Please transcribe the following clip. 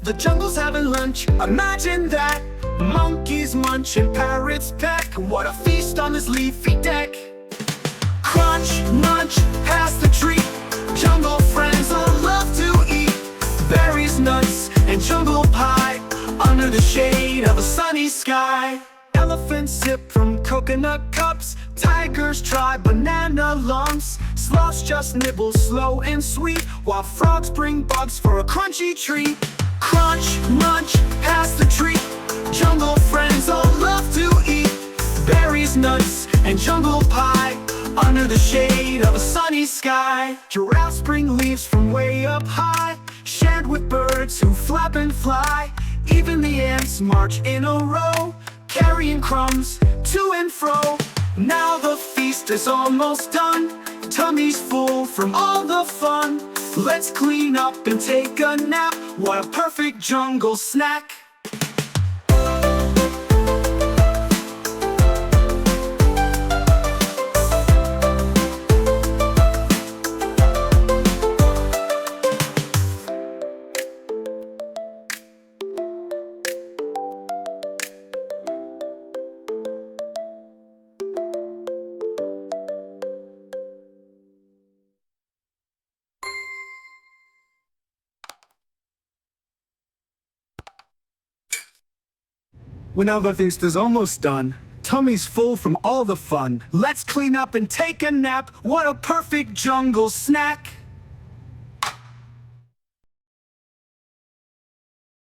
The jungle's having lunch, imagine that. Monkeys munch and parrots peck. What a feast on this leafy deck. Crunch, munch, pass the treat. Jungle friends all love to eat berries, nuts, and jungle pie under the shade of a sunny sky. Elephants sip from coconut cups. Tigers try banana lumps. Sloths just nibble slow and sweet, while frogs bring bugs for a crunchy treat. Crunch, munch, pass the treat. Jungle friends all love to eat berries, nuts, and jungle pie under the shade of a sunny sky. Giraffes bring leaves from way up high, shared with birds who flap and fly. Even the ants march in a row, carrying crumbs to and fro. Now the feast is almost done, tummies full from all the fun. Let's clean up and take a nap. What a perfect jungle snack. When our feast is almost done, tummies full from all the fun. Let's clean up and take a nap. What a perfect jungle snack.